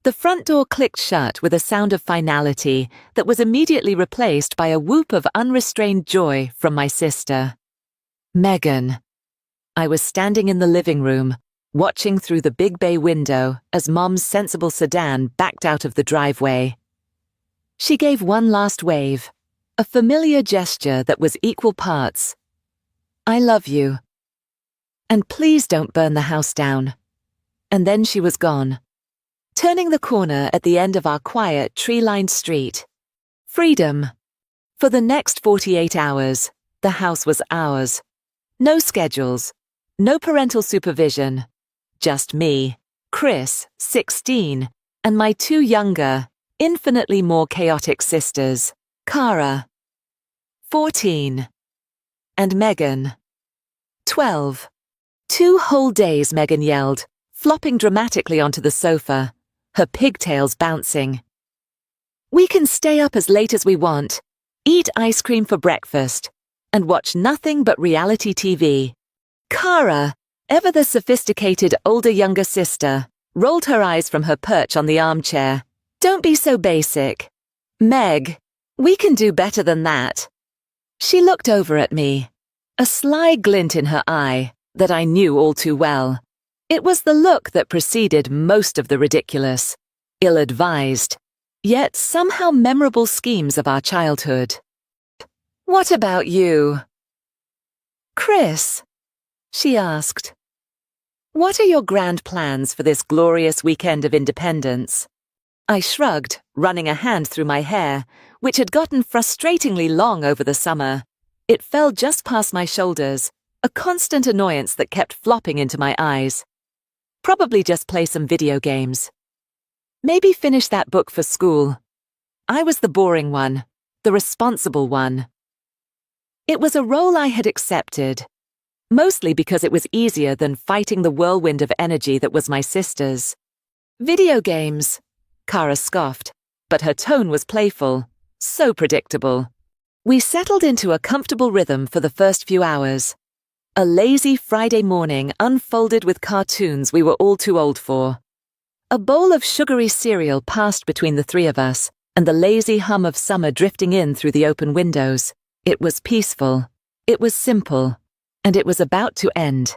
The front door clicked shut with a sound of finality that was immediately replaced by a whoop of unrestrained joy from my sister. Megan. I was standing in the living room, watching through the big bay window as Mom's sensible sedan backed out of the driveway. She gave one last wave, a familiar gesture that was equal parts, "I love you. And please don't burn the house down." And then she was gone, turning the corner at the end of our quiet, tree-lined street. Freedom. For the next 48 hours, the house was ours. No schedules, no parental supervision. Just me, Chris, 16, and my two younger, infinitely more chaotic sisters, Cara, 14, and Megan, 12. 2 whole days, Megan yelled, flopping dramatically onto the sofa, her pigtails bouncing. We can stay up as late as we want, eat ice cream for breakfast, and watch nothing but reality TV. Cara, ever the sophisticated older younger sister, rolled her eyes from her perch on the armchair. Don't be so basic. Meg, we can do better than that. She looked over at me, a sly glint in her eye that I knew all too well. It was the look that preceded most of the ridiculous, ill-advised, yet somehow memorable schemes of our childhood. What about you? Chris, she asked. What are your grand plans for this glorious weekend of independence? I shrugged, running a hand through my hair, which had gotten frustratingly long over the summer. It fell just past my shoulders, a constant annoyance that kept flopping into my eyes. Probably just play some video games. Maybe finish that book for school. I was the boring one, the responsible one. It was a role I had accepted, mostly because it was easier than fighting the whirlwind of energy that was my sister's. Video games, Cara scoffed, but her tone was playful, so predictable. We settled into a comfortable rhythm for the first few hours. A lazy Friday morning unfolded with cartoons we were all too old for. A bowl of sugary cereal passed between the three of us, and the lazy hum of summer drifting in through the open windows. It was peaceful, it was simple, and it was about to end.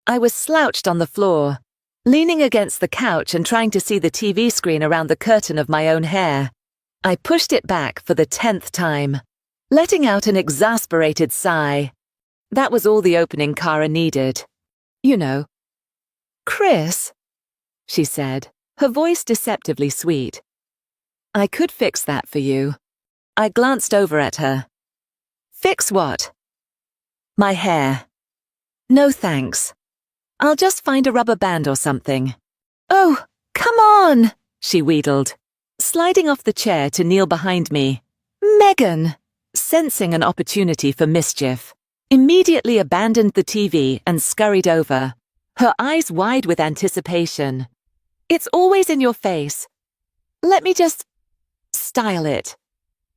I was slouched on the floor, leaning against the couch and trying to see the TV screen around the curtain of my own hair. I pushed it back for the 10th time, letting out an exasperated sigh. That was all the opening Cara needed. You know. Chris, she said, her voice deceptively sweet. I could fix that for you. I glanced over at her. Fix what? My hair. No thanks. I'll just find a rubber band or something. Oh, come on, she wheedled, sliding off the chair to kneel behind me. Megan, sensing an opportunity for mischief, immediately abandoned the TV and scurried over, her eyes wide with anticipation. It's always in your face. Let me just style it.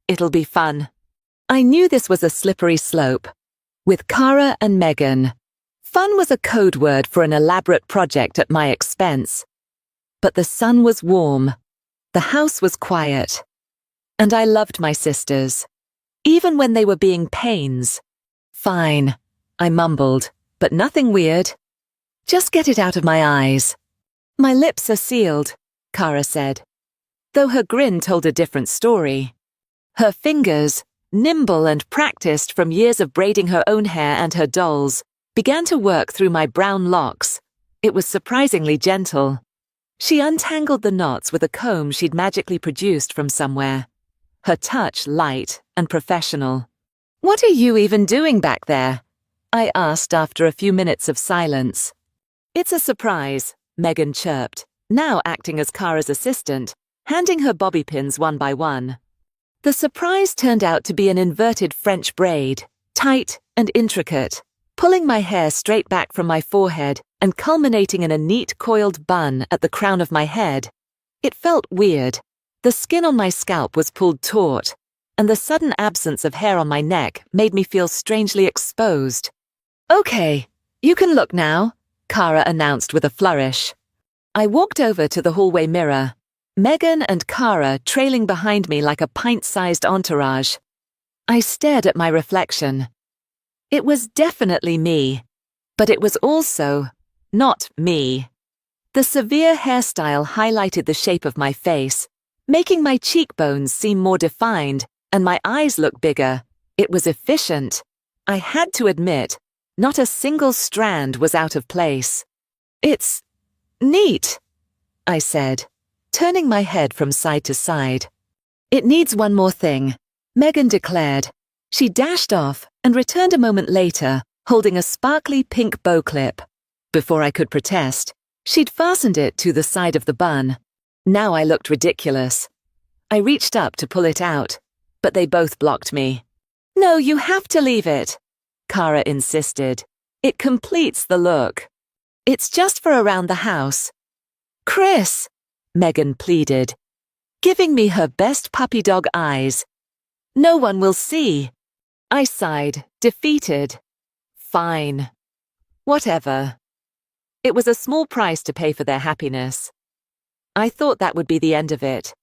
It'll be fun. I knew this was a slippery slope. With Cara and Megan, fun was a code word for an elaborate project at my expense. But the sun was warm, the house was quiet, and I loved my sisters, even when they were being pains. Fine, I mumbled, but nothing weird. Just get it out of my eyes. My lips are sealed, Cara said, though her grin told a different story. Her fingers, nimble and practiced from years of braiding her own hair and her doll's, began to work through my brown locks. It was surprisingly gentle. She untangled the knots with a comb she'd magically produced from somewhere, her touch light and professional. What are you even doing back there? I asked after a few minutes of silence. It's a surprise, Megan chirped, now acting as Cara's assistant, handing her bobby pins one by one. The surprise turned out to be an inverted French braid, tight and intricate, pulling my hair straight back from my forehead and culminating in a neat coiled bun at the crown of my head. It felt weird. The skin on my scalp was pulled taut, and the sudden absence of hair on my neck made me feel strangely exposed. Okay, you can look now, Cara announced with a flourish. I walked over to the hallway mirror, Megan and Cara trailing behind me like a pint-sized entourage. I stared at my reflection. It was definitely me, but it was also not me. The severe hairstyle highlighted the shape of my face, making my cheekbones seem more defined and my eyes look bigger. It was efficient. I had to admit, not a single strand was out of place. "It's neat," I said, turning my head from side to side. "It needs one more thing," Megan declared. She dashed off and returned a moment later, holding a sparkly pink bow clip. Before I could protest, she'd fastened it to the side of the bun. Now I looked ridiculous. I reached up to pull it out, but they both blocked me. "No, you have to leave it," Cara insisted. "It completes the look. It's just for around the house." "Chris," Megan pleaded, giving me her best puppy dog eyes. "No one will see." I sighed, defeated. Fine. Whatever. It was a small price to pay for their happiness. I thought that would be the end of it.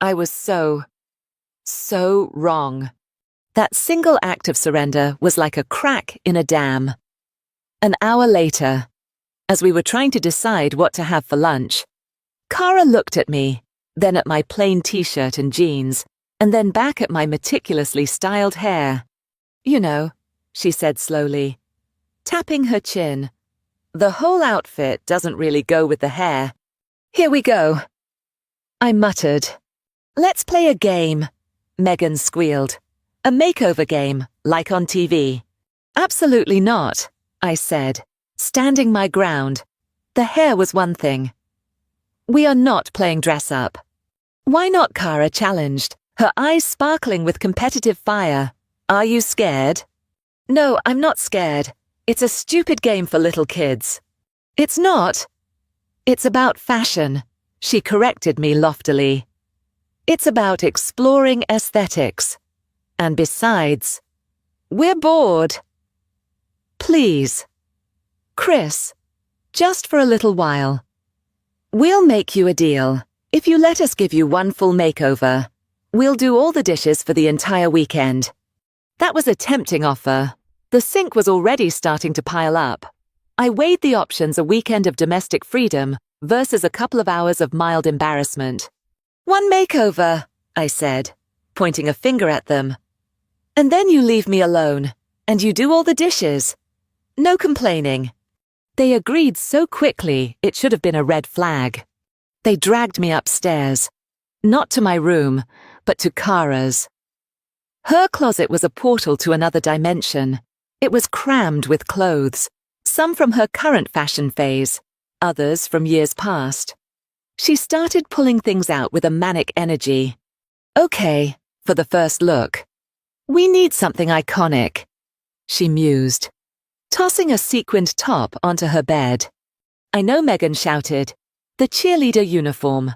I was so wrong. That single act of surrender was like a crack in a dam. An hour later, as we were trying to decide what to have for lunch, Cara looked at me, then at my plain t-shirt and jeans, and then back at my meticulously styled hair. "You know," she said slowly, tapping her chin, "the whole outfit doesn't really go with the hair. Here we go." I muttered. "Let's play a game," Megan squealed. "A makeover game, like on TV." "Absolutely not," I said, standing my ground. The hair was one thing. "We are not playing dress up." "Why not?" Cara challenged, her eyes sparkling with competitive fire. "Are you scared?" "No, I'm not scared. It's a stupid game for little kids." "It's not." "It's about fashion," she corrected me loftily. "It's about exploring aesthetics. And besides, we're bored." "Please. Chris, just for a little while. We'll make you a deal. If you let us give you one full makeover, we'll do all the dishes for the entire weekend." That was a tempting offer. The sink was already starting to pile up. I weighed the options: a weekend of domestic freedom versus a couple of hours of mild embarrassment. "One makeover," I said, pointing a finger at them. "And then you leave me alone, and you do all the dishes. No complaining." They agreed so quickly it should have been a red flag. They dragged me upstairs, not to my room, but to Cara's. Her closet was a portal to another dimension. It was crammed with clothes, some from her current fashion phase, others from years past. She started pulling things out with a manic energy. "Okay, for the first look. We need something iconic," she mused, tossing a sequined top onto her bed. I know Megan shouted, "The cheerleader uniform."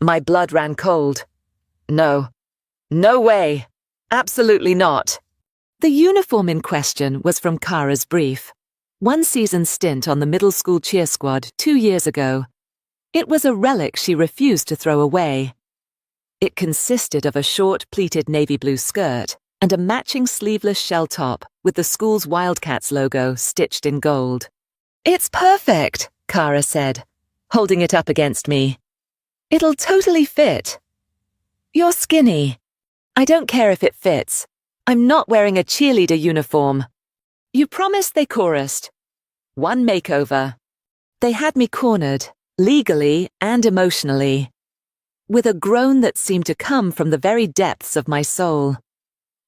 My blood ran cold. No. No way. Absolutely not. The uniform in question was from Cara's brief. One season stint on the middle school cheer squad 2 years ago. It was a relic she refused to throw away. It consisted of a short pleated navy blue skirt and a matching sleeveless shell top with the school's Wildcats logo stitched in gold. "It's perfect," Cara said, holding it up against me. "It'll totally fit." "You're skinny." "I don't care if it fits. I'm not wearing a cheerleader uniform." "You promised," they chorused. "One makeover." They had me cornered, legally and emotionally, with a groan that seemed to come from the very depths of my soul.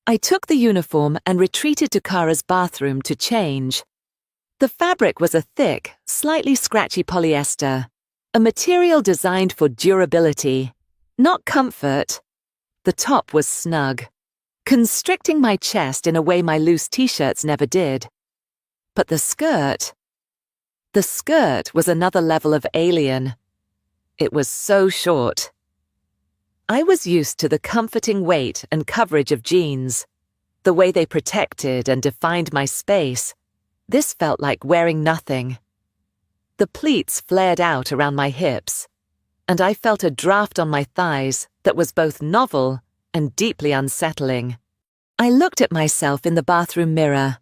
I took the uniform and retreated to Cara's bathroom to change. The fabric was a thick, slightly scratchy polyester, a material designed for durability, not comfort. The top was snug, constricting my chest in a way my loose t-shirts never did. But the skirt was another level of alien. It was so short. I was used to the comforting weight and coverage of jeans, the way they protected and defined my space. This felt like wearing nothing. The pleats flared out around my hips. and I felt a draft on my thighs that was both novel and deeply unsettling. I looked at myself in the bathroom mirror,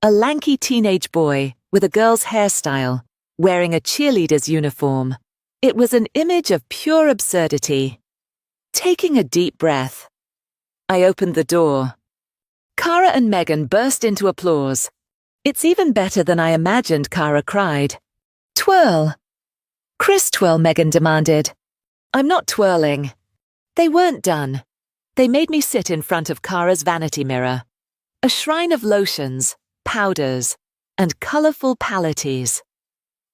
a lanky teenage boy with a girl's hairstyle, wearing a cheerleader's uniform. It was an image of pure absurdity. Taking a deep breath, I opened the door. Cara and Megan burst into applause. "It's even better than I imagined," Cara cried. "Twirl." "Chris, twirl," Megan demanded. "I'm not twirling." They weren't done. They made me sit in front of Cara's vanity mirror, a shrine of lotions, powders, and colourful palettes.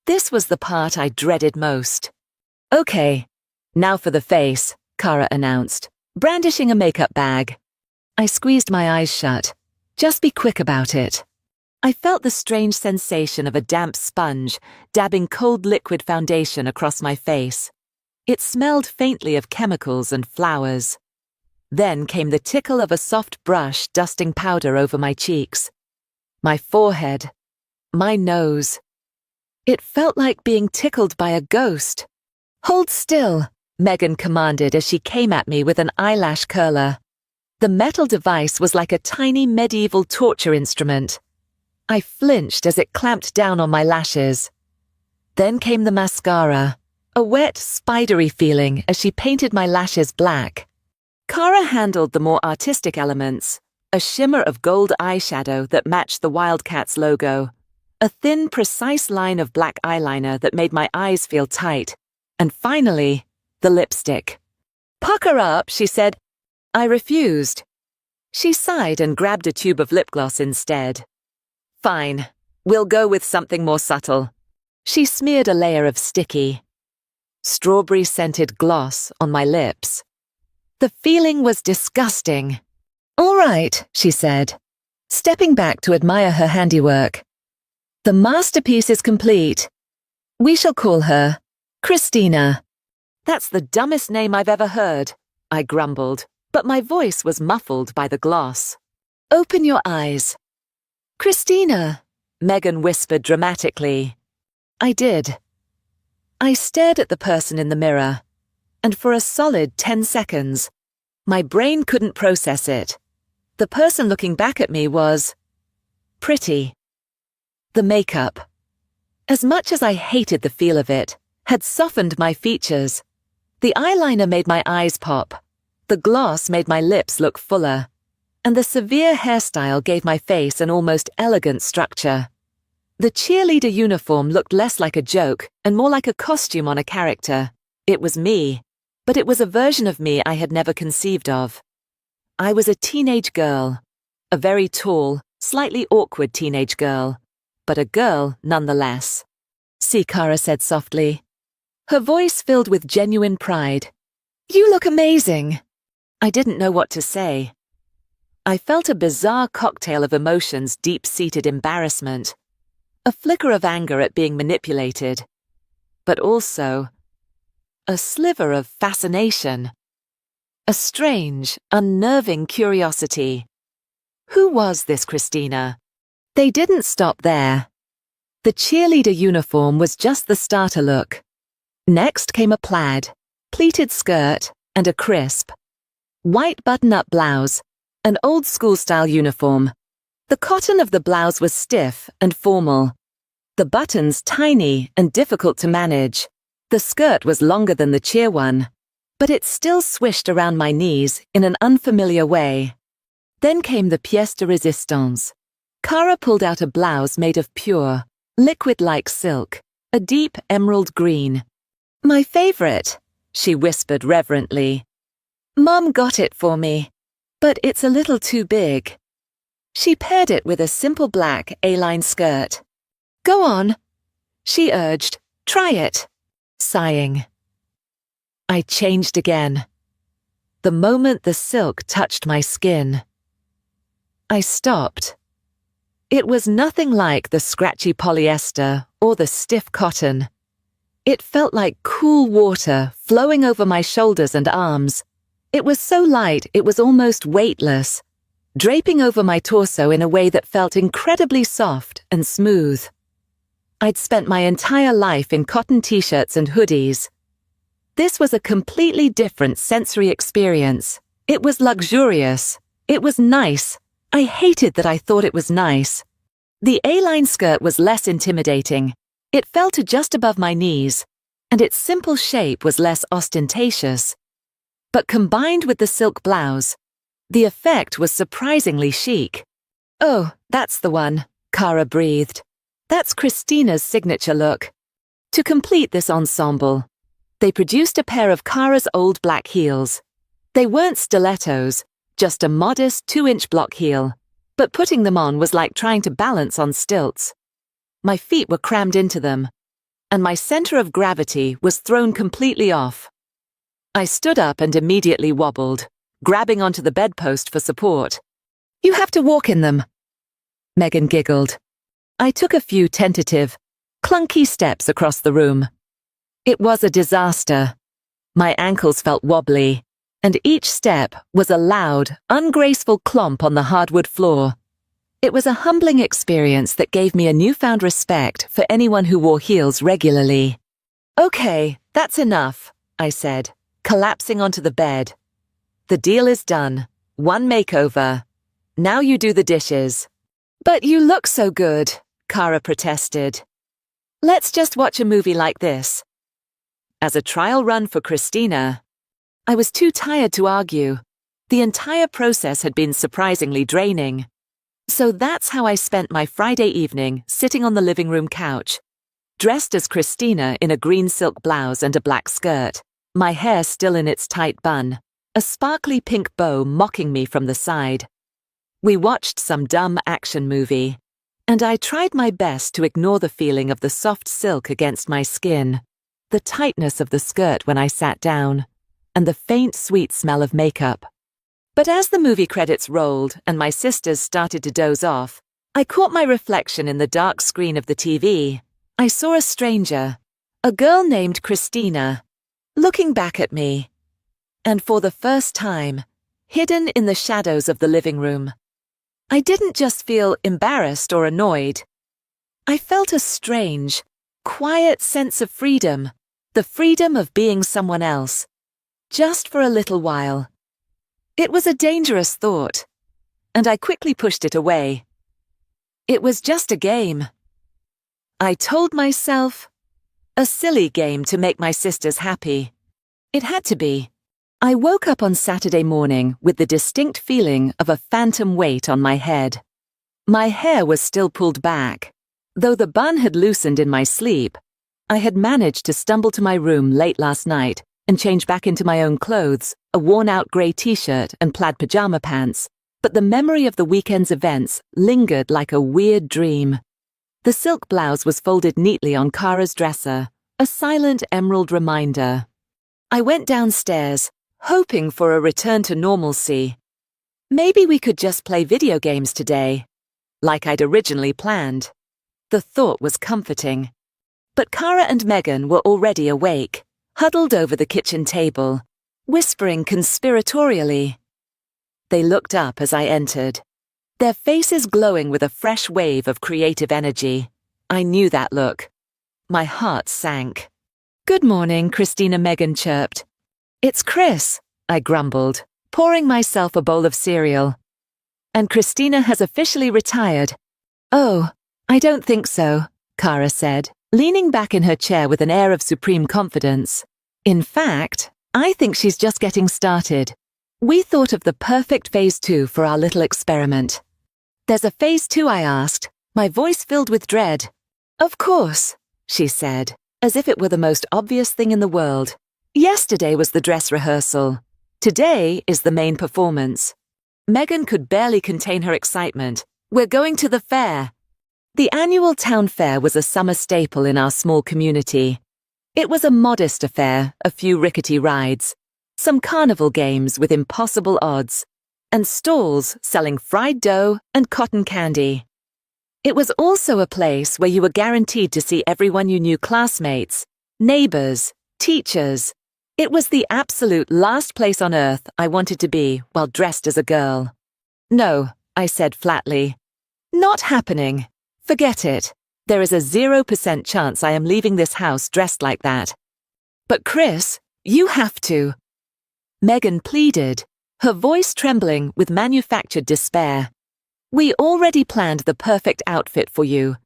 This was the part I dreaded most. "Okay, now for the face," Cara announced, brandishing a makeup bag. I squeezed my eyes shut. Just be quick about it. I felt the strange sensation of a damp sponge dabbing cold liquid foundation across my face. It smelled faintly of chemicals and flowers. Then came the tickle of a soft brush dusting powder over my cheeks, my forehead, my nose. It felt like being tickled by a ghost. "Hold still," Megan commanded as she came at me with an eyelash curler. The metal device was like a tiny medieval torture instrument. I flinched as it clamped down on my lashes. Then came the mascara, a wet, spidery feeling as she painted my lashes black. Cara handled the more artistic elements, a shimmer of gold eyeshadow that matched the Wildcats logo, a thin, precise line of black eyeliner that made my eyes feel tight, and finally, the lipstick. "Pucker up," she said. I refused. She sighed and grabbed a tube of lip gloss instead. "Fine, we'll go with something more subtle." She smeared a layer of sticky, strawberry-scented gloss on my lips. The feeling was disgusting. "All right," she said, stepping back to admire her handiwork. "The masterpiece is complete. We shall call her Christina." "That's the dumbest name I've ever heard," I grumbled, but my voice was muffled by the gloss. "Open your eyes." "Christina," Megan whispered dramatically. I did. I stared at the person in the mirror, and for a solid 10 seconds, my brain couldn't process it. The person looking back at me was pretty. The makeup, as much as I hated the feel of it, had softened my features. The eyeliner made my eyes pop. The gloss made my lips look fuller, and the severe hairstyle gave my face an almost elegant structure. The cheerleader uniform looked less like a joke and more like a costume on a character. It was me, but it was a version of me I had never conceived of. I was a teenage girl, a very tall, slightly awkward teenage girl, but a girl nonetheless. "See," Cara said softly, her voice filled with genuine pride. "You look amazing." I didn't know what to say. I felt a bizarre cocktail of emotions, deep-seated embarrassment, a flicker of anger at being manipulated, but also a sliver of fascination, a strange, unnerving curiosity. Who was this Christina? They didn't stop there. The cheerleader uniform was just the starter look. Next came a plaid, pleated skirt, and a crisp, white button-up blouse, an old-school-style uniform. The cotton of the blouse was stiff and formal, the buttons tiny and difficult to manage. The skirt was longer than the cheer one, but it still swished around my knees in an unfamiliar way. Then came the pièce de résistance. Cara pulled out a blouse made of pure, liquid-like silk, a deep emerald green. "My favorite," she whispered reverently. "Mom got it for me, but it's a little too big." She paired it with a simple black A-line skirt. "Go on," she urged. "Try it." Sighing, I changed again. The moment the silk touched my skin, I stopped. It was nothing like the scratchy polyester or the stiff cotton. It felt like cool water flowing over my shoulders and arms. It was so light it was almost weightless, draping over my torso in a way that felt incredibly soft and smooth. I'd spent my entire life in cotton t-shirts and hoodies. This was a completely different sensory experience. It was luxurious. It was nice. I hated that I thought it was nice. The A-line skirt was less intimidating. It fell to just above my knees, and its simple shape was less ostentatious. But combined with the silk blouse, the effect was surprisingly chic. "Oh, that's the one," Cara breathed. "That's Christina's signature look." To complete this ensemble, they produced a pair of Cara's old black heels. They weren't stilettos, just a modest 2-inch block heel, but putting them on was like trying to balance on stilts. My feet were crammed into them, and my center of gravity was thrown completely off. I stood up and immediately wobbled, grabbing onto the bedpost for support. "You have to walk in them," Megan giggled. I took a few tentative, clunky steps across the room. It was a disaster. My ankles felt wobbly, and each step was a loud, ungraceful clomp on the hardwood floor. It was a humbling experience that gave me a newfound respect for anyone who wore heels regularly. "Okay, that's enough," I said, collapsing onto the bed. "The deal is done. One makeover. Now you do the dishes." "But you look so good," Cara protested. "Let's just watch a movie like this." As a trial run for Christina, I was too tired to argue. The entire process had been surprisingly draining. So that's how I spent my Friday evening sitting on the living room couch, dressed as Christina in a green silk blouse and a black skirt, my hair still in its tight bun, a sparkly pink bow mocking me from the side. We watched some dumb action movie, and I tried my best to ignore the feeling of the soft silk against my skin, the tightness of the skirt when I sat down, and the faint, sweet smell of makeup. But as the movie credits rolled and my sisters started to doze off, I caught my reflection in the dark screen of the TV. I saw a stranger, a girl named Christina, looking back at me. And for the first time, hidden in the shadows of the living room, I didn't just feel embarrassed or annoyed. I felt a strange, quiet sense of freedom, the freedom of being someone else, just for a little while. It was a dangerous thought, and I quickly pushed it away. It was just a game. I told myself, a silly game to make my sisters happy. It had to be. I woke up on Saturday morning with the distinct feeling of a phantom weight on my head. My hair was still pulled back. Though the bun had loosened in my sleep, I had managed to stumble to my room late last night and change back into my own clothes, a worn-out grey t-shirt and plaid pajama pants, but the memory of the weekend's events lingered like a weird dream. The silk blouse was folded neatly on Cara's dresser, a silent emerald reminder. I went downstairs, hoping for a return to normalcy. Maybe we could just play video games today, like I'd originally planned. The thought was comforting. But Cara and Megan were already awake, huddled over the kitchen table, whispering conspiratorially. They looked up as I entered, their faces glowing with a fresh wave of creative energy. I knew that look. My heart sank. "Good morning," Christina Megan chirped. "It's Chris," I grumbled, pouring myself a bowl of cereal. "And Christina has officially retired." "Oh, I don't think so," Cara said, leaning back in her chair with an air of supreme confidence. "In fact, I think she's just getting started. We thought of the perfect phase 2 for our little experiment." "There's a phase 2, I asked, my voice filled with dread. "Of course," she said, as if it were the most obvious thing in the world. "Yesterday was the dress rehearsal. Today is the main performance." Megan could barely contain her excitement. "We're going to the fair." The annual town fair was a summer staple in our small community. It was a modest affair, a few rickety rides, some carnival games with impossible odds, and stalls selling fried dough and cotton candy. It was also a place where you were guaranteed to see everyone you knew, classmates, neighbors, teachers. It was the absolute last place on earth I wanted to be while dressed as a girl. "No," I said flatly. "Not happening. Forget it. There is a 0% chance I am leaving this house dressed like that." "But Chris, You have to. Megan pleaded, her voice trembling with manufactured despair. We already planned the perfect outfit for you.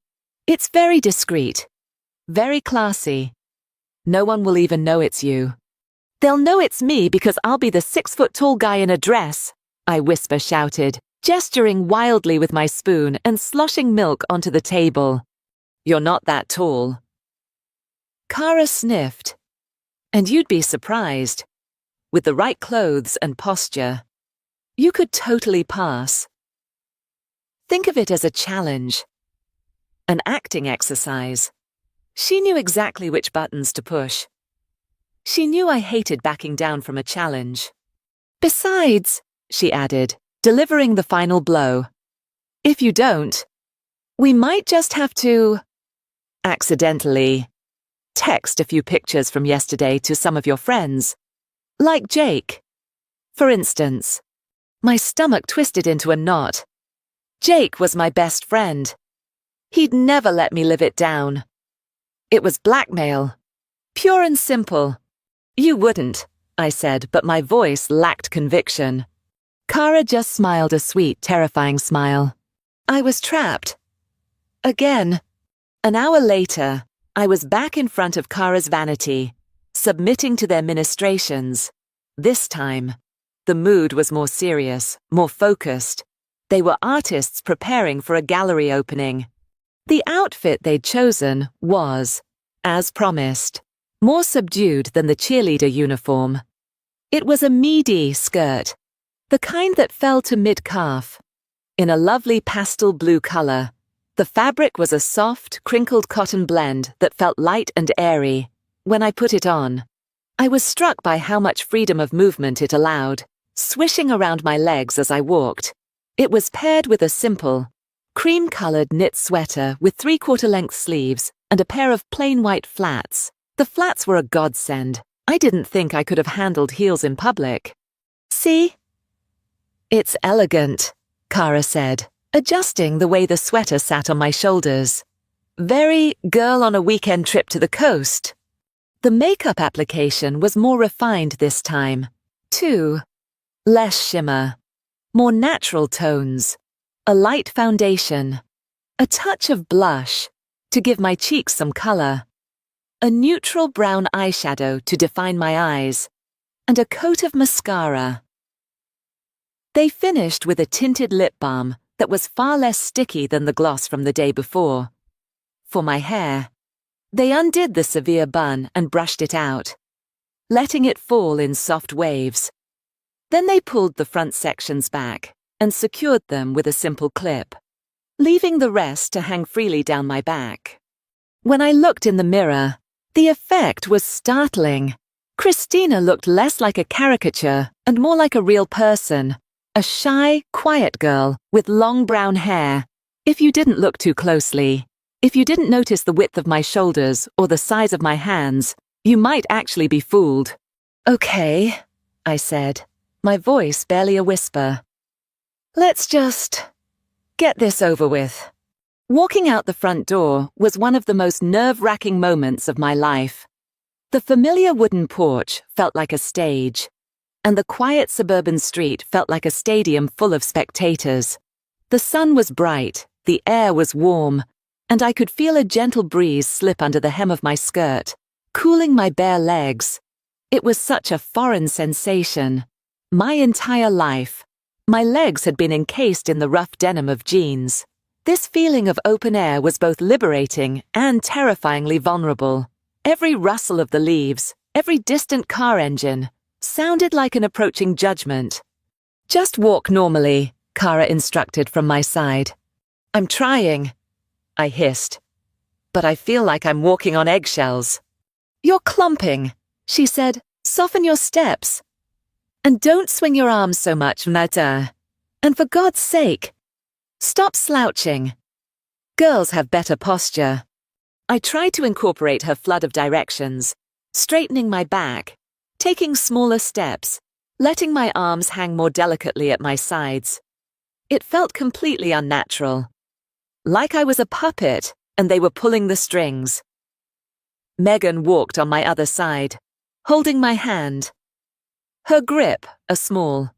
It's very discreet. Very classy. No one will even know it's you. They'll know it's me because I'll be the 6-foot-tall guy in a dress, I whisper shouted, gesturing wildly with my spoon and sloshing milk onto the table. You're not that tall. Cara sniffed. And you'd be surprised. With the right clothes and posture, you could totally pass. Think of it as a challenge. An acting exercise. She knew exactly which buttons to push. She knew I hated backing down from a challenge. Besides, she added, delivering the final blow, if you don't, we might just have to, accidentally, text a few pictures from yesterday to some of your friends. Like Jake. For instance, my stomach twisted into a knot. Jake was my best friend. He'd never let me live it down. It was blackmail. Pure and simple. You wouldn't, I said, but my voice lacked conviction. Cara just smiled a sweet, terrifying smile. I was trapped. Again. An hour later, I was back in front of Cara's vanity, submitting to their ministrations. This time, the mood was more serious, more focused. They were artists preparing for a gallery opening. The outfit they'd chosen was, as promised, more subdued than the cheerleader uniform. It was a midi skirt, the kind that fell to mid-calf. In a lovely pastel blue color, the fabric was a soft, crinkled cotton blend that felt light and airy. When I put it on, I was struck by how much freedom of movement it allowed, swishing around my legs as I walked. It was paired with a simple, cream-colored knit sweater with 3/4-length sleeves and a pair of plain white flats. The flats were a godsend. I didn't think I could have handled heels in public. See? It's elegant, Cara said, adjusting the way the sweater sat on my shoulders. Very girl on a weekend trip to the coast. The makeup application was more refined this time, too. Less shimmer. More natural tones. A light foundation. A touch of blush to give my cheeks some color. A neutral brown eyeshadow to define my eyes. And a coat of mascara. They finished with a tinted lip balm that was far less sticky than the gloss from the day before. For my hair, they undid the severe bun and brushed it out, letting it fall in soft waves. Then they pulled the front sections back and secured them with a simple clip, leaving the rest to hang freely down my back. When I looked in the mirror, the effect was startling. Christina looked less like a caricature and more like a real person, a shy, quiet girl with long brown hair. If you didn't look too closely, if you didn't notice the width of my shoulders or the size of my hands, you might actually be fooled. Okay, I said, my voice barely a whisper. Let's just get this over with. Walking out the front door was one of the most nerve-wracking moments of my life. The familiar wooden porch felt like a stage, and the quiet suburban street felt like a stadium full of spectators. The sun was bright, the air was warm, and I could feel a gentle breeze slip under the hem of my skirt, cooling my bare legs. It was such a foreign sensation. My entire life, my legs had been encased in the rough denim of jeans. This feeling of open air was both liberating and terrifyingly vulnerable. Every rustle of the leaves, every distant car engine, sounded like an approaching judgment. Just walk normally, Cara instructed from my side. I'm trying, I hissed, but I feel like I'm walking on eggshells. You're clumping, she said. Soften your steps. And don't swing your arms so much, Nata. And for God's sake, stop slouching. Girls have better posture. I tried to incorporate her flood of directions, straightening my back, taking smaller steps, letting my arms hang more delicately at my sides. It felt completely unnatural. Like I was a puppet and they were pulling the strings. Megan walked on my other side, holding my hand. Her grip, a small,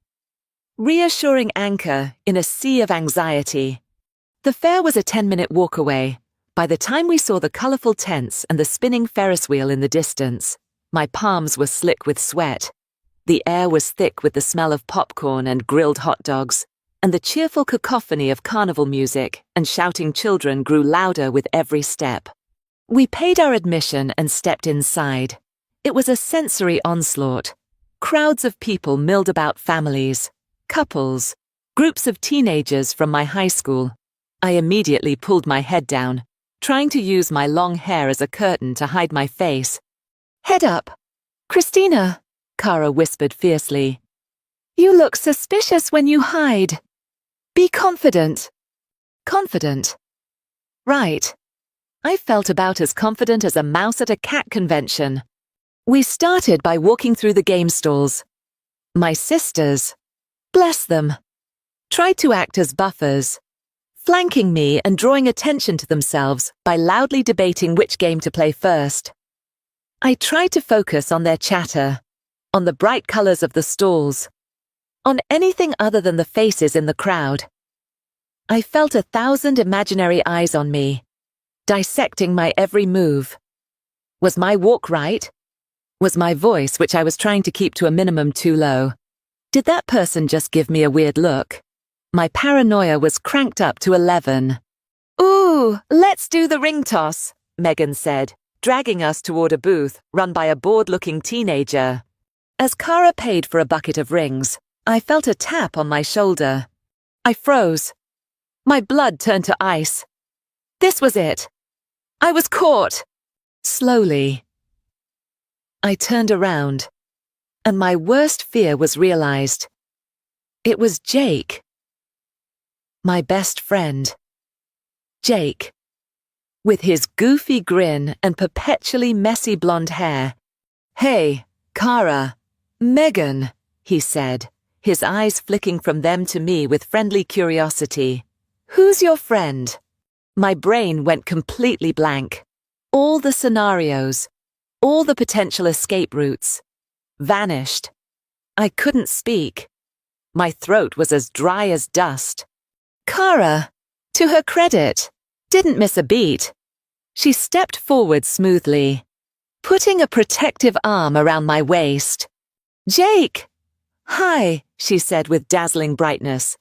reassuring anchor in a sea of anxiety. The fair was a 10-minute walk away. By the time we saw the colourful tents and the spinning Ferris wheel in the distance, my palms were slick with sweat. The air was thick with the smell of popcorn and grilled hot dogs, and the cheerful cacophony of carnival music and shouting children grew louder with every step. We paid our admission and stepped inside. It was a sensory onslaught. Crowds of people milled about families, couples, groups of teenagers from my high school. I immediately pulled my head down, trying to use my long hair as a curtain to hide my face. "Head up! Christina!" Cara whispered fiercely. "You look suspicious when you hide. Be confident." Confident? Right. I felt about as confident as a mouse at a cat convention. We started by walking through the game stalls. My sisters, bless them, tried to act as buffers, flanking me and drawing attention to themselves by loudly debating which game to play first. I tried to focus on their chatter, on the bright colors of the stalls, on anything other than the faces in the crowd. I felt 1,000 imaginary eyes on me, dissecting my every move. Was my walk right? Was my voice, which I was trying to keep to a minimum, too low? Did that person just give me a weird look? My paranoia was cranked up to 11. "Ooh, let's do the ring toss," Megan said, dragging us toward a booth run by a bored-looking teenager. As Cara paid for a bucket of rings, I felt a tap on my shoulder. I froze. My blood turned to ice. This was it. I was caught. Slowly. I turned around, and my worst fear was realized. It was Jake. My best friend. Jake. With his goofy grin and perpetually messy blonde hair. "Hey, Cara, Megan," he said, his eyes flicking from them to me with friendly curiosity. "Who's your friend?" My brain went completely blank. All the scenarios, all the potential escape routes, vanished. I couldn't speak. My throat was as dry as dust. Cara, to her credit, didn't miss a beat. She stepped forward smoothly, putting a protective arm around my waist. "Jake!" "Hi," she said with dazzling brightness.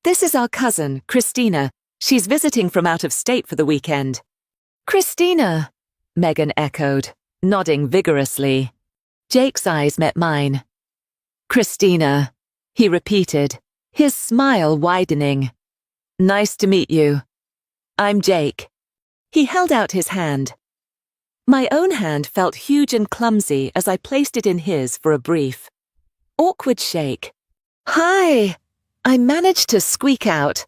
"This is our cousin, Christina. She's visiting from out of state for the weekend." "Christina," Megan echoed, nodding vigorously. Jake's eyes met mine. "Christina," he repeated, his smile widening. "Nice to meet you. I'm Jake." He held out his hand. My own hand felt huge and clumsy as I placed it in his for a brief, awkward shake. "Hi!" I managed to squeak out.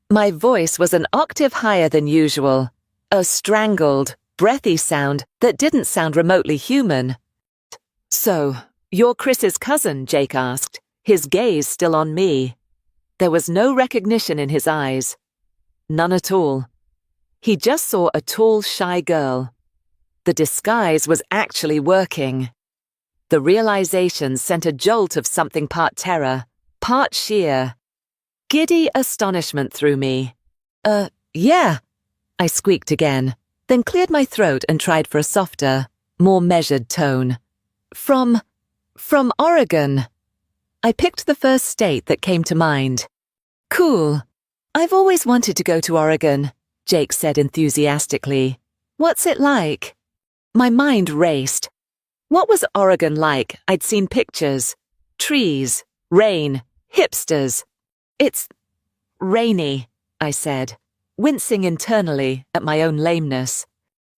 My voice was an octave higher than usual, a strangled, breathy sound that didn't sound remotely human. "So, you're Chris's cousin?" Jake asked, his gaze still on me. There was no recognition in his eyes. None at all. He just saw a tall, shy girl. The disguise was actually working. The realization sent a jolt of something part terror, part sheer, giddy astonishment through me. Yeah," I squeaked again, then cleared my throat and tried for a softer, more measured tone. From Oregon." I picked the first state that came to mind. "Cool. I've always wanted to go to Oregon," Jake said enthusiastically. "What's it like?" My mind raced. What was Oregon like? I'd seen pictures. Trees, rain, hipsters. "It's rainy," I said, wincing internally at my own lameness.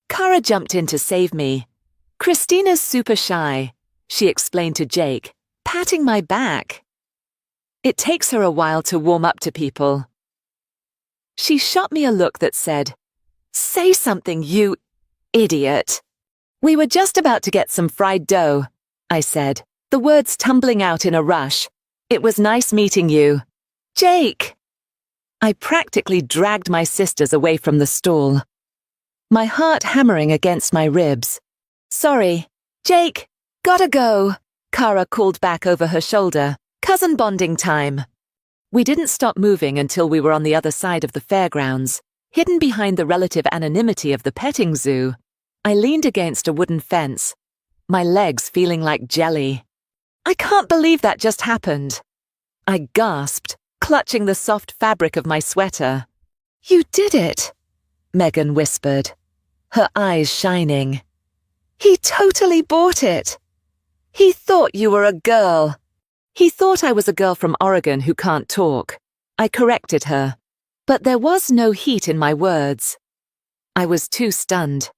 Cara jumped in to save me. "Christina's super shy," she explained to Jake, patting my back. "It takes her a while to warm up to people." She shot me a look that said, "Say something, you idiot." "We were just about to get some fried dough," I said, the words tumbling out in a rush. "It was nice meeting you." "Jake!" I practically dragged my sisters away from the stall, my heart hammering against my ribs. "Sorry, Jake, Gotta go, Kara called back over her shoulder. Cousin bonding time. We didn't stop moving until we were on the other side of the fairgrounds, hidden behind the relative anonymity of the petting zoo. I leaned against a wooden fence, my legs feeling like jelly. I can't believe that just happened. I gasped, clutching the soft fabric of my sweater. You did it, Megan whispered, her eyes shining. He totally bought it. He thought you were a girl. He thought I was a girl from Oregon who can't talk. I corrected her, but there was no heat in my words. I was too stunned.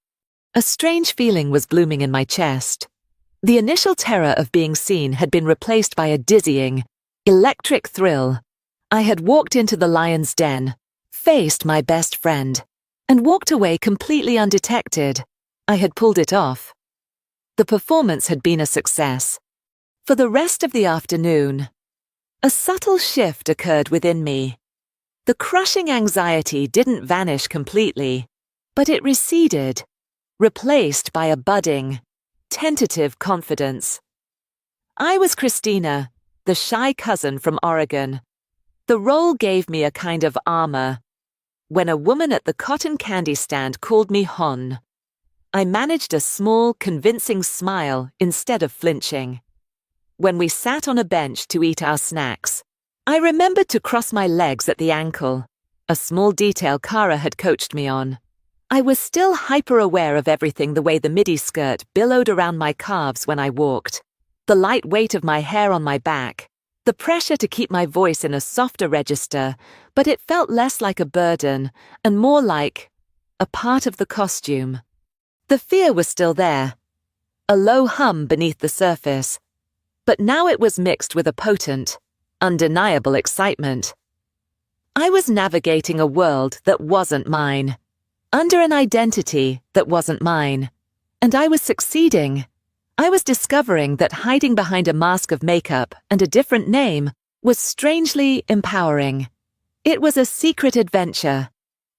A strange feeling was blooming in my chest. The initial terror of being seen had been replaced by a dizzying, electric thrill. I had walked into the lion's den, faced my best friend, and walked away completely undetected. I had pulled it off. The performance had been a success. For the rest of the afternoon, a subtle shift occurred within me. The crushing anxiety didn't vanish completely, but it receded, replaced by a budding, tentative confidence. I was Christina, the shy cousin from Oregon. The role gave me a kind of armor. When a woman at the cotton candy stand called me Hon, I managed a small, convincing smile instead of flinching. When we sat on a bench to eat our snacks, I remembered to cross my legs at the ankle, a small detail Kara had coached me on. I was still hyper-aware of everything, the way the midi skirt billowed around my calves when I walked, the light weight of my hair on my back, the pressure to keep my voice in a softer register, but it felt less like a burden and more like a part of the costume. The fear was still there, a low hum beneath the surface, but now it was mixed with a potent, undeniable excitement. I was navigating a world that wasn't mine, under an identity that wasn't mine, and I was succeeding. I was discovering that hiding behind a mask of makeup and a different name was strangely empowering. It was a secret adventure,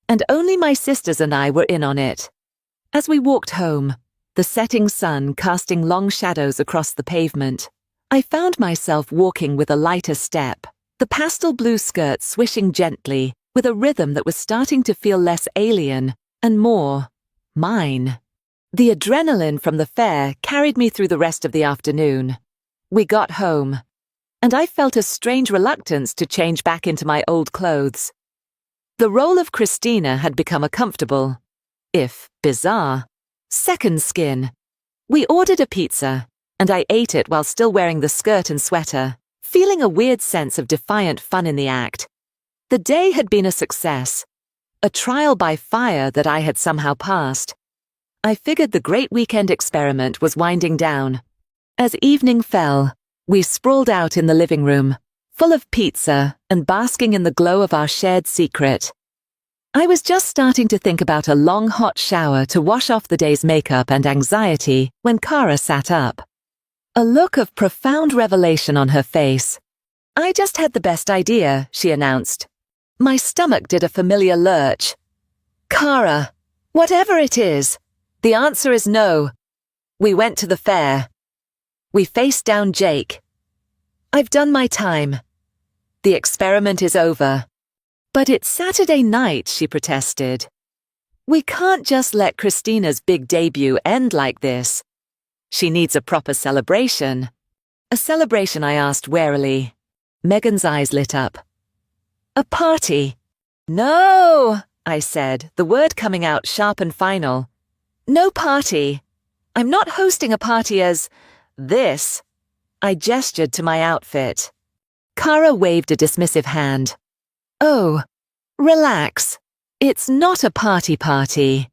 and only my sisters and I were in on it. As we walked home, the setting sun casting long shadows across the pavement, I found myself walking with a lighter step, the pastel blue skirt swishing gently with a rhythm that was starting to feel less alien and more mine. The adrenaline from the fair carried me through the rest of the afternoon. We got home, and I felt a strange reluctance to change back into my old clothes. The role of Christina had become a comfortable, if bizarre, second skin. We ordered a pizza, and I ate it while still wearing the skirt and sweater, feeling a weird sense of defiant fun in the act. The day had been a success, a trial by fire that I had somehow passed. I figured the great weekend experiment was winding down. As evening fell, we sprawled out in the living room, full of pizza and basking in the glow of our shared secret. I was just starting to think about a long hot shower to wash off the day's makeup and anxiety when Kara sat up. A look of profound revelation on her face. I just had the best idea, she announced. My stomach did a familiar lurch. Kara, whatever it is, the answer is no. We went to the fair. We faced down Jake. I've done my time. The experiment is over. But it's Saturday night, she protested. We can't just let Christina's big debut end like this. She needs a proper celebration. A celebration, I asked warily. Megan's eyes lit up. A party. No, I said, the word coming out sharp and final. No party. I'm not hosting a party as this. I gestured to my outfit. Kara waved a dismissive hand. Oh, relax. It's not a party.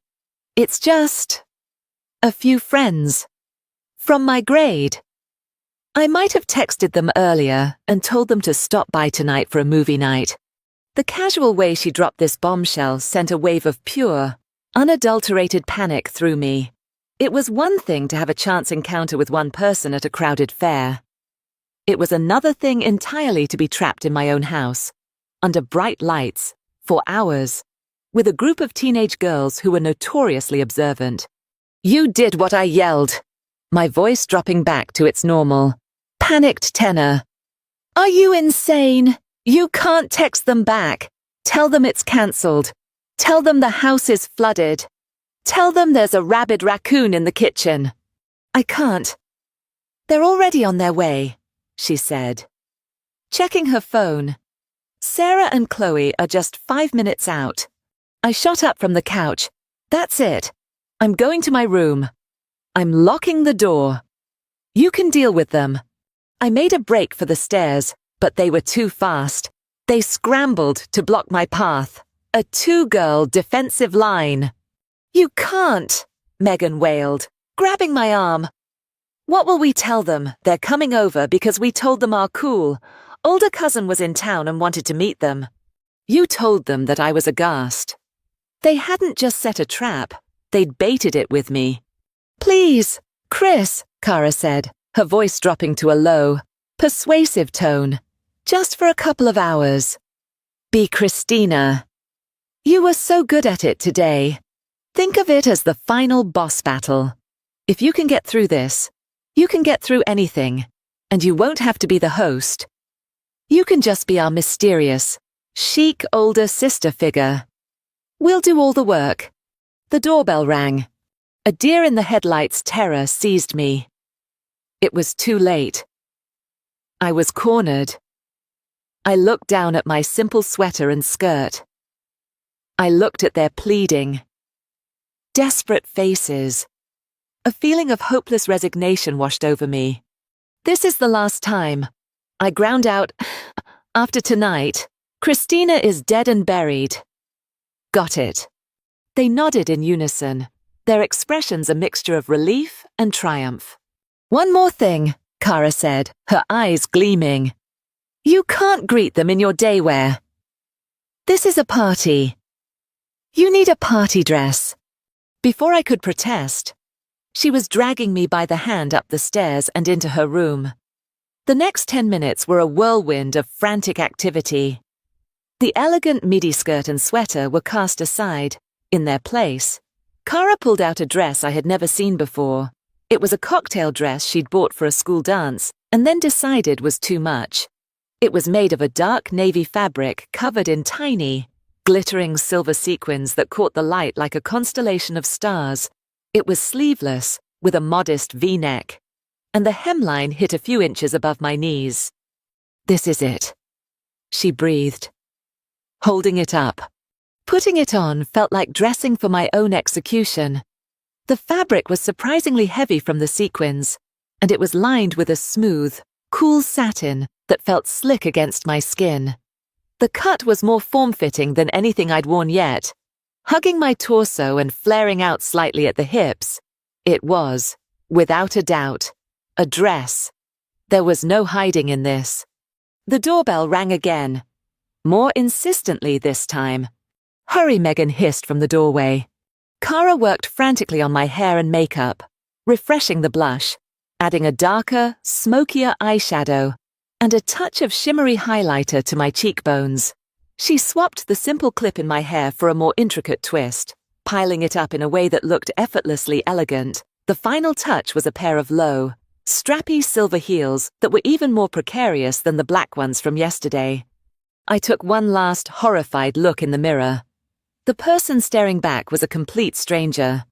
It's just a few friends. From my grade. I might have texted them earlier and told them to stop by tonight for a movie night. The casual way she dropped this bombshell sent a wave of pure, unadulterated panic through me. It was one thing to have a chance encounter with one person at a crowded fair. It was another thing entirely to be trapped in my own house, under bright lights, for hours, with a group of teenage girls who were notoriously observant. You did what I yelled. my voice dropping back to its normal, panicked tenor. Are you insane? You can't text them back. Tell them it's cancelled. Tell them the house is flooded. Tell them there's a rabid raccoon in the kitchen. I can't. They're already on their way, she said. Checking her phone. Sarah and Chloe are just 5 minutes out. I shot up from the couch. That's it. I'm going to my room. I'm locking the door. You can deal with them. I made a break for the stairs, but they were too fast. They scrambled to block my path. A two-girl defensive line. You can't, Megan wailed, grabbing my arm. What will we tell them? They're coming over because we told them our cool. Older cousin was in town and wanted to meet them. You told them that I was aghast. They hadn't just set a trap. They'd baited it with me. Please, Chris, Cara said, her voice dropping to a low, persuasive tone. Just for a couple of hours. Be Christina. You were so good at it today. Think of it as the final boss battle. If you can get through this, you can get through anything, and you won't have to be the host. You can just be our mysterious, chic older sister figure. We'll do all the work. The doorbell rang. A deer in the headlights terror seized me. It was too late. I was cornered. I looked down at my simple sweater and skirt. I looked at their pleading, desperate faces. A feeling of hopeless resignation washed over me. This is the last time. I ground out, after tonight, Christina is dead and buried. Got it. They nodded in unison, their expressions a mixture of relief and triumph. One more thing, Cara said, her eyes gleaming. You can't greet them in your daywear. This is a party. You need a party dress. Before I could protest, she was dragging me by the hand up the stairs and into her room. The next 10 minutes were a whirlwind of frantic activity. The elegant midi skirt and sweater were cast aside. In their place, Cara pulled out a dress I had never seen before. It was a cocktail dress she'd bought for a school dance and then decided was too much. It was made of a dark navy fabric covered in tiny, glittering silver sequins that caught the light like a constellation of stars. It was sleeveless, with a modest V-neck, and the hemline hit a few inches above my knees. This is it, she breathed. Holding it up. Putting it on felt like dressing for my own execution. The fabric was surprisingly heavy from the sequins, and it was lined with a smooth, cool satin that felt slick against my skin. The cut was more form-fitting than anything I'd worn yet. Hugging my torso and flaring out slightly at the hips, it was, without a doubt, a dress. There was no hiding in this. The doorbell rang again, more insistently this time. Hurry, Megan hissed from the doorway. Cara worked frantically on my hair and makeup, refreshing the blush, adding a darker, smokier eyeshadow, and a touch of shimmery highlighter to my cheekbones. She swapped the simple clip in my hair for a more intricate twist, piling it up in a way that looked effortlessly elegant. The final touch was a pair of low, strappy silver heels that were even more precarious than the black ones from yesterday. I took one last horrified look in the mirror. The person staring back was a complete stranger.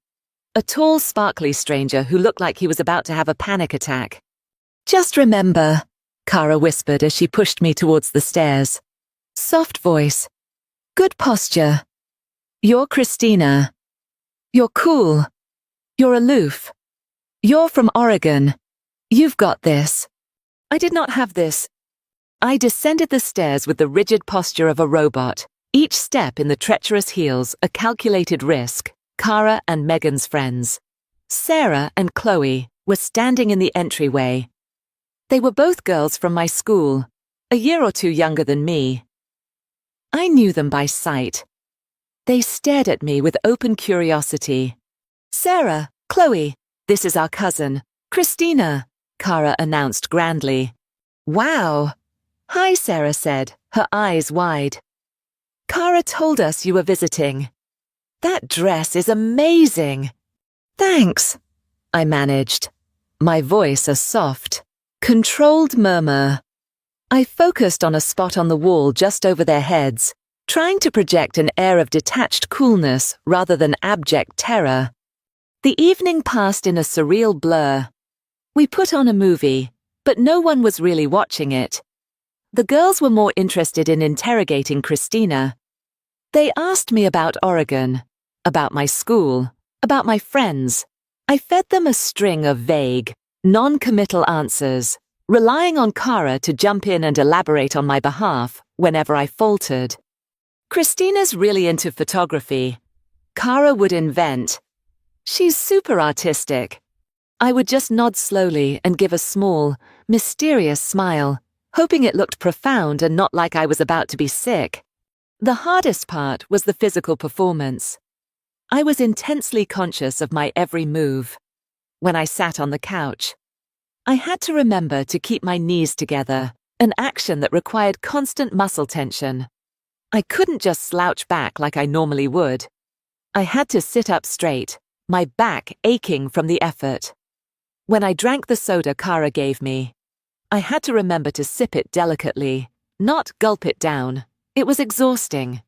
A tall, sparkly stranger who looked like he was about to have a panic attack. Just remember, Cara whispered as she pushed me towards the stairs. Soft voice. Good posture. You're Christina. You're cool. You're aloof. You're from Oregon. You've got this. I did not have this. I descended the stairs with the rigid posture of a robot, each step in the treacherous heels a calculated risk. Cara and Megan's friends, Sarah and Chloe, were standing in the entryway. They were both girls from my school, a year or two younger than me. I knew them by sight. They stared at me with open curiosity. Sarah, Chloe, this is our cousin, Christina, Cara announced grandly. Wow. Hi, Sarah said, her eyes wide. Cara told us you were visiting. That dress is amazing. Thanks, I managed. my voice a soft, controlled murmur. I focused on a spot on the wall just over their heads, trying to project an air of detached coolness rather than abject terror. The evening passed in a surreal blur. We put on a movie, but no one was really watching it. The girls were more interested in interrogating Christina. They asked me about Oregon, about my school, about my friends. I fed them a string of vague, non-committal answers, relying on Cara to jump in and elaborate on my behalf whenever I faltered. Christina's really into photography. Cara would invent. She's super artistic. I would just nod slowly and give a small, mysterious smile, hoping it looked profound and not like I was about to be sick. The hardest part was the physical performance. I was intensely conscious of my every move. When I sat on the couch, I had to remember to keep my knees together, an action that required constant muscle tension. I couldn't just slouch back like I normally would. I had to sit up straight, my back aching from the effort. When I drank the soda Cara gave me, I had to remember to sip it delicately, not gulp it down. It was exhausting.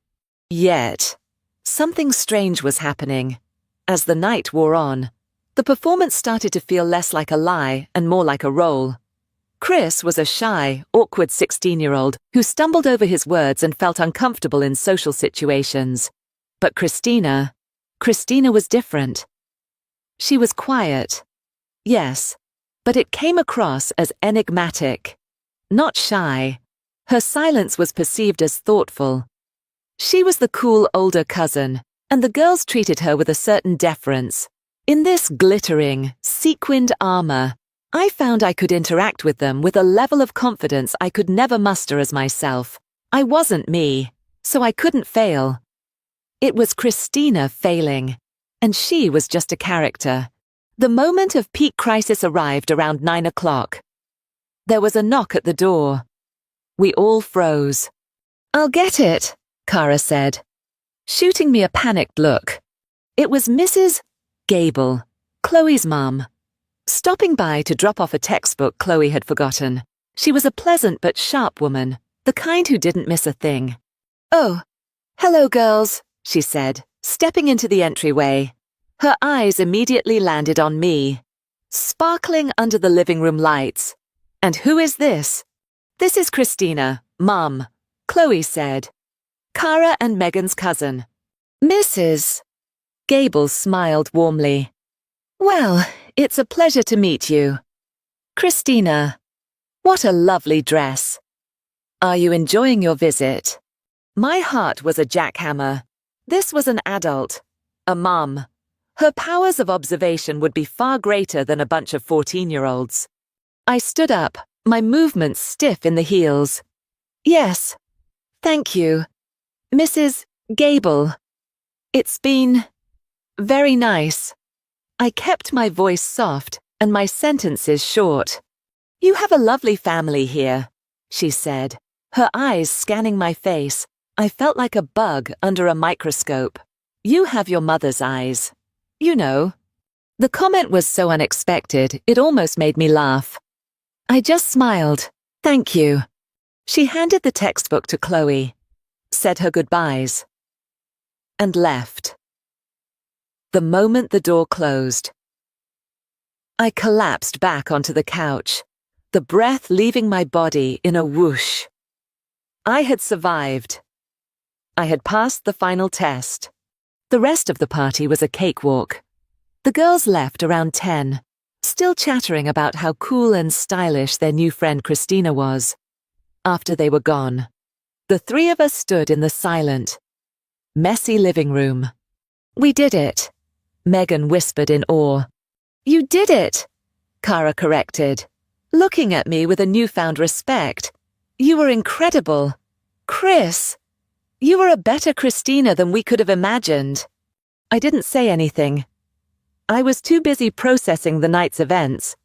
Yet, something strange was happening. As the night wore on, the performance started to feel less like a lie and more like a role. Chris was a shy, awkward 16-year-old who stumbled over his words and felt uncomfortable in social situations. But Christina was different. She was quiet. Yes, but it came across as enigmatic. Not shy. Her silence was perceived as thoughtful. She was the cool older cousin, and the girls treated her with a certain deference. In this glittering, sequined armor, I found I could interact with them with a level of confidence I could never muster as myself. I wasn't me, so I couldn't fail. It was Christina failing, and she was just a character. The moment of peak crisis arrived around 9 o'clock. There was a knock at the door. We all froze. "I'll get it," Cara said, shooting me a panicked look. It was Mrs. Gable, Chloe's mum, stopping by to drop off a textbook Chloe had forgotten. She was a pleasant but sharp woman, the kind who didn't miss a thing. "Oh, hello girls," she said, stepping into the entryway. Her eyes immediately landed on me, sparkling under the living room lights. "And who is this?" "This is Christina, Mum," Chloe said. "Cara and Megan's cousin." "Mrs. Gable smiled warmly. "Well, it's a pleasure to meet you. Christina, what a lovely dress. Are you enjoying your visit?" My heart was a jackhammer. This was an adult, a mum. Her powers of observation would be far greater than a bunch of 14-year-olds. I stood up, my movements stiff in the heels. "Yes, thank you, Mrs. Gable. It's been very nice." I kept my voice soft and my sentences short. "You have a lovely family here," she said, her eyes scanning my face. I felt like a bug under a microscope. "You have your mother's eyes. You know." The comment was so unexpected, it almost made me laugh. I just smiled. "Thank you." She handed the textbook to Chloe, said her goodbyes, and left. The moment the door closed, I collapsed back onto the couch, the breath leaving my body in a whoosh. I had survived. I had passed the final test. The rest of the party was a cakewalk. The girls left around 10, still chattering about how cool and stylish their new friend Christina was. After they were gone, the three of us stood in the silent, messy living room. "We did it," Megan whispered in awe. "You did it," Cara corrected, looking at me with a newfound respect. "You were incredible. Chris, you were a better Christina than we could have imagined." I didn't say anything. I was too busy processing the night's events.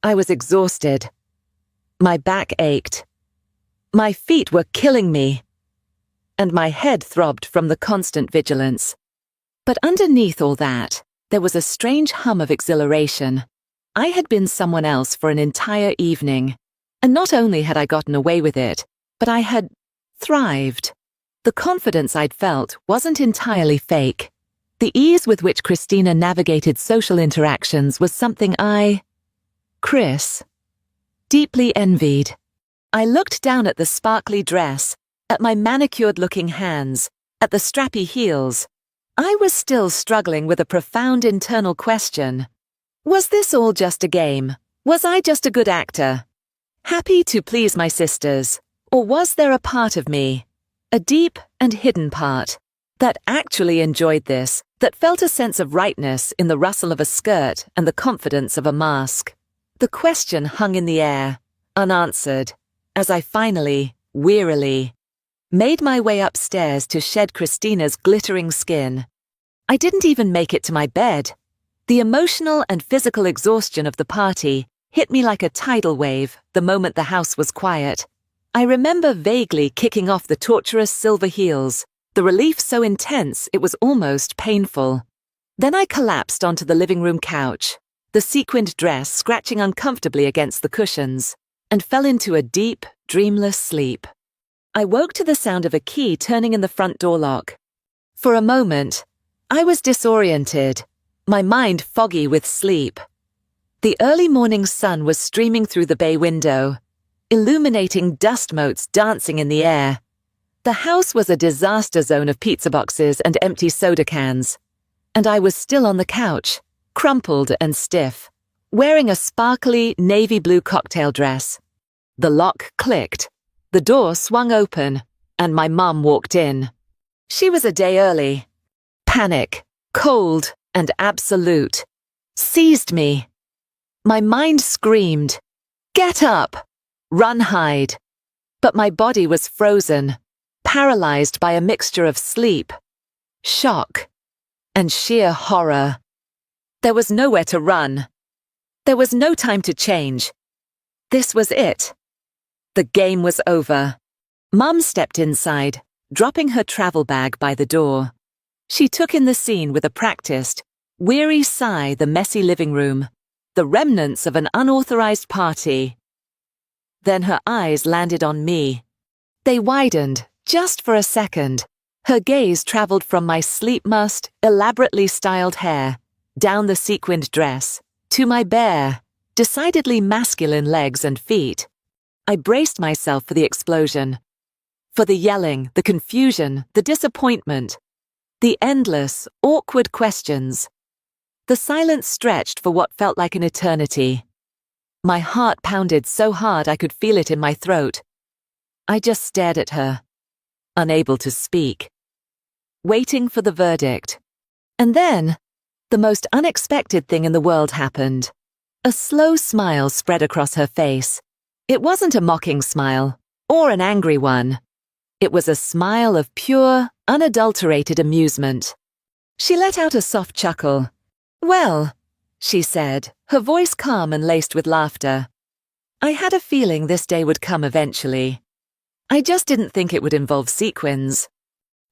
I was exhausted. My back ached. My feet were killing me. And my head throbbed from the constant vigilance. But underneath all that, there was a strange hum of exhilaration. I had been someone else for an entire evening. And not only had I gotten away with it, but I had thrived. The confidence I'd felt wasn't entirely fake. The ease with which Christina navigated social interactions was something Chris, deeply envied. I looked down at the sparkly dress, at my manicured-looking hands, at the strappy heels. I was still struggling with a profound internal question. Was this all just a game? Was I just a good actor? Happy to please my sisters? Or was there a part of me, a deep and hidden part, that actually enjoyed this, that felt a sense of rightness in the rustle of a skirt and the confidence of a mask? The question hung in the air, unanswered, as I finally, wearily, made my way upstairs to shed Christina's glittering skin. I didn't even make it to my bed. The emotional and physical exhaustion of the party hit me like a tidal wave the moment the house was quiet. I remember vaguely kicking off the torturous silver heels, the relief so intense it was almost painful. Then I collapsed onto the living room couch, the sequined dress scratching uncomfortably against the cushions, and fell into a deep, dreamless sleep. I woke to the sound of a key turning in the front door lock. For a moment, I was disoriented, my mind foggy with sleep. The early morning sun was streaming through the bay window, illuminating dust motes dancing in the air. The house was a disaster zone of pizza boxes and empty soda cans, and I was still on the couch, crumpled and stiff, wearing a sparkly navy blue cocktail dress. The lock clicked, the door swung open, and my mum walked in. She was a day early. Panic, cold, and absolute, seized me. My mind screamed, "Get up! Run, hide!" But my body was frozen, paralyzed by a mixture of sleep, shock, and sheer horror. There was nowhere to run. There was no time to change. This was it. The game was over. Mum stepped inside, dropping her travel bag by the door. She took in the scene with a practiced, weary sigh, the messy living room, the remnants of an unauthorized party. Then her eyes landed on me. They widened, just for a second. Her gaze traveled from my sleep-mussed, elaborately styled hair, down the sequined dress, to my bare, decidedly masculine legs and feet. I braced myself for the explosion. For the yelling, the confusion, the disappointment, the endless, awkward questions. The silence stretched for what felt like an eternity. My heart pounded so hard I could feel it in my throat. I just stared at her, unable to speak, waiting for the verdict. And then, the most unexpected thing in the world happened. A slow smile spread across her face. It wasn't a mocking smile, or an angry one. It was a smile of pure, unadulterated amusement. She let out a soft chuckle. "Well," she said, her voice calm and laced with laughter. "I had a feeling this day would come eventually. I just didn't think it would involve sequins."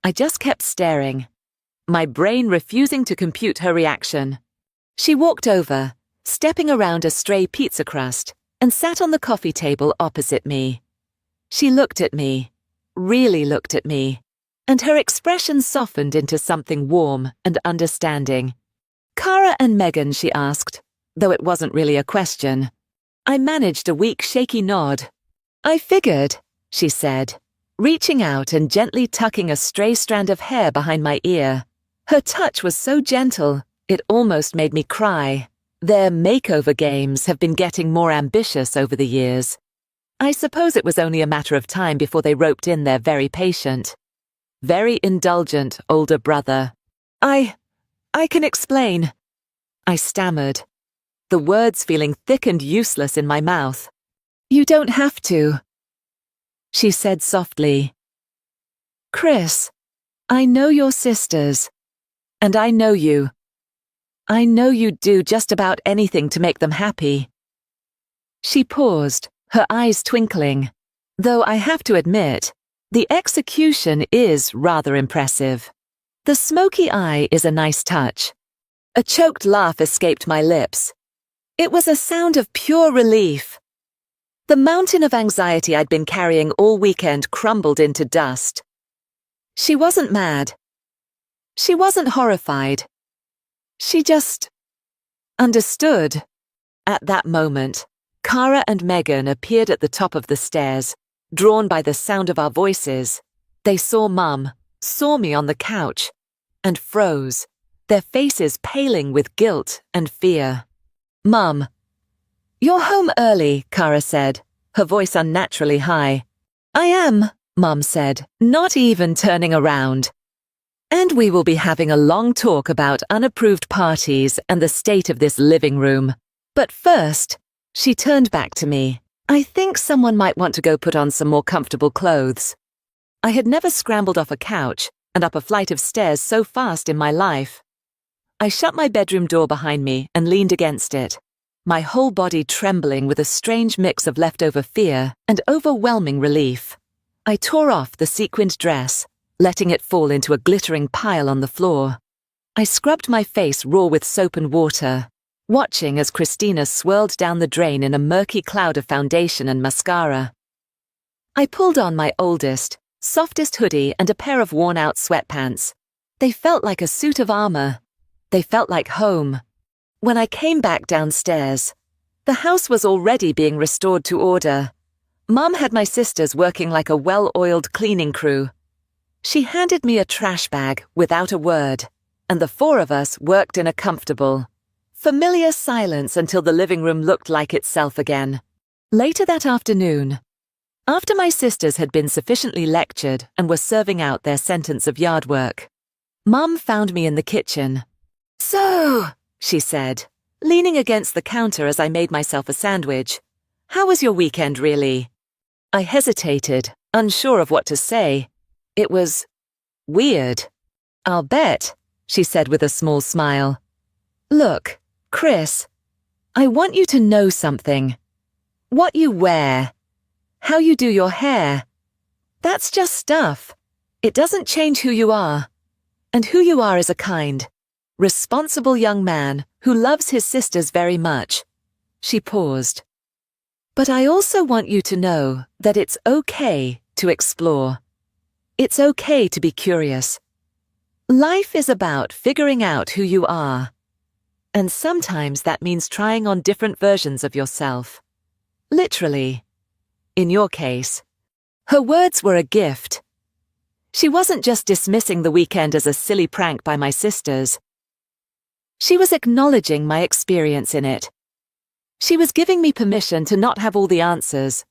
I just kept staring, my brain refusing to compute her reaction. She walked over, stepping around a stray pizza crust, and sat on the coffee table opposite me. She looked at me, really looked at me, and her expression softened into something warm and understanding. "Cara and Megan," she asked, though it wasn't really a question. I managed a weak, shaky nod. "I figured," she said, reaching out and gently tucking a stray strand of hair behind my ear. Her touch was so gentle, it almost made me cry. Their makeover games have been getting more ambitious over the years. I suppose it was only a matter of time before they roped in their very patient, very indulgent older brother. I can explain," I stammered, the words feeling thick and useless in my mouth. "You don't have to," she said softly. "Chris, I know your sisters, and I know you. I know you'd do just about anything to make them happy." She paused, her eyes twinkling, though I have to admit, the execution is rather impressive. The smoky eye is a nice touch. A choked laugh escaped my lips. It was a sound of pure relief. The mountain of anxiety I'd been carrying all weekend crumbled into dust. She wasn't mad. She wasn't horrified. She just understood. At that moment, Cara and Megan appeared at the top of the stairs, drawn by the sound of our voices. They saw Mum, saw me on the couch, and froze, their faces paling with guilt and fear. "Mum." "You're home early," Cara said, her voice unnaturally high. "I am," Mum said, not even turning around. "And we will be having a long talk about unapproved parties and the state of this living room. But first," she turned back to me, "I think someone might want to go put on some more comfortable clothes." I had never scrambled off a couch and up a flight of stairs so fast in my life. I shut my bedroom door behind me and leaned against it, my whole body trembling with a strange mix of leftover fear and overwhelming relief. I tore off the sequined dress, letting it fall into a glittering pile on the floor. I scrubbed my face raw with soap and water, watching as Christina swirled down the drain in a murky cloud of foundation and mascara. I pulled on my oldest, softest hoodie and a pair of worn-out sweatpants. They felt like a suit of armor. They felt like home. When I came back downstairs, the house was already being restored to order. Mum had my sisters working like a well-oiled cleaning crew. She handed me a trash bag without a word, and the four of us worked in a comfortable, familiar silence until the living room looked like itself again. Later that afternoon, after my sisters had been sufficiently lectured and were serving out their sentence of yard work, Mum found me in the kitchen. "So," she said, leaning against the counter as I made myself a sandwich, "how was your weekend, really?" I hesitated, unsure of what to say. It was weird. "I'll bet," she said with a small smile. "Look, Chris, I want you to know something. What you wear, how you do your hair, that's just stuff. It doesn't change who you are. And who you are is a kind, responsible young man who loves his sisters very much." She paused. "But I also want you to know that it's okay to explore. It's okay to be curious. Life is about figuring out who you are. And sometimes that means trying on different versions of yourself. Literally. In your case." Her words were a gift. She wasn't just dismissing the weekend as a silly prank by my sisters. She was acknowledging my experience in it. She was giving me permission to not have all the answers.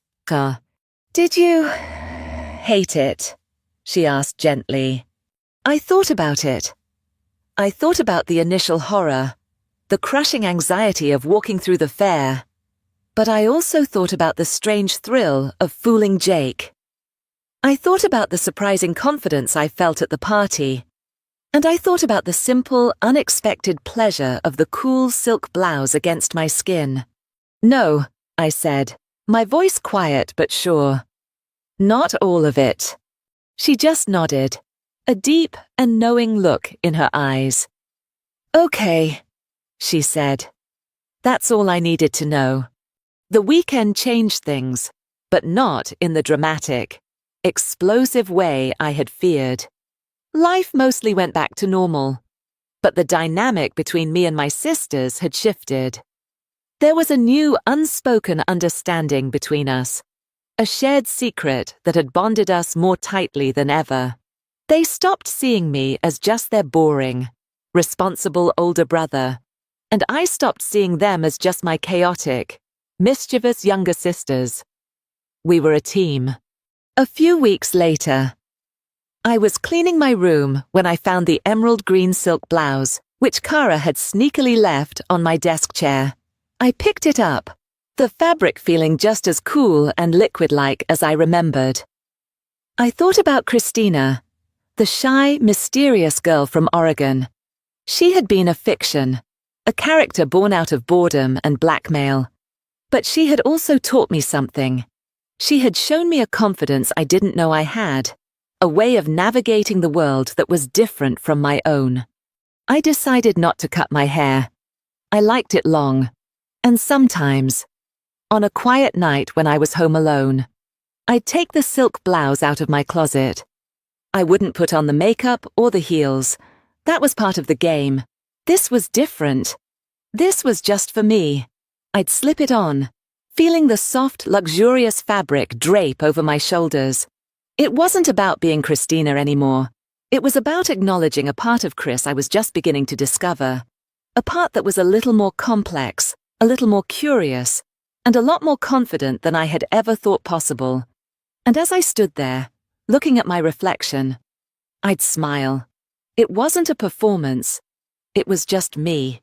"Did you hate it?" she asked gently. I thought about it. I thought about the initial horror, the crushing anxiety of walking through the fair. But I also thought about the strange thrill of fooling Jake. I thought about the surprising confidence I felt at the party. And I thought about the simple, unexpected pleasure of the cool silk blouse against my skin. "No," I said, my voice quiet but sure. "Not all of it." She just nodded, a deep and knowing look in her eyes. "Okay," she said. That's all I needed to know. The weekend changed things, but not in the dramatic, explosive way I had feared. Life mostly went back to normal, but the dynamic between me and my sisters had shifted. There was a new unspoken understanding between us, a shared secret that had bonded us more tightly than ever. They stopped seeing me as just their boring, responsible older brother, and I stopped seeing them as just my chaotic, mischievous younger sisters. We were a team. A few weeks later, I was cleaning my room when I found the emerald green silk blouse, which Cara had sneakily left on my desk chair. I picked it up, the fabric feeling just as cool and liquid-like as I remembered. I thought about Christina, the shy, mysterious girl from Oregon. She had been a fiction, a character born out of boredom and blackmail. But she had also taught me something. She had shown me a confidence I didn't know I had, a way of navigating the world that was different from my own. I decided not to cut my hair. I liked it long. And sometimes, on a quiet night when I was home alone, I'd take the silk blouse out of my closet. I wouldn't put on the makeup or the heels. That was part of the game. This was different. This was just for me. I'd slip it on, feeling the soft, luxurious fabric drape over my shoulders. It wasn't about being Christina anymore. It was about acknowledging a part of Chris I was just beginning to discover. A part that was a little more complex, a little more curious, and a lot more confident than I had ever thought possible. And as I stood there, looking at my reflection, I'd smile. It wasn't a performance. It was just me.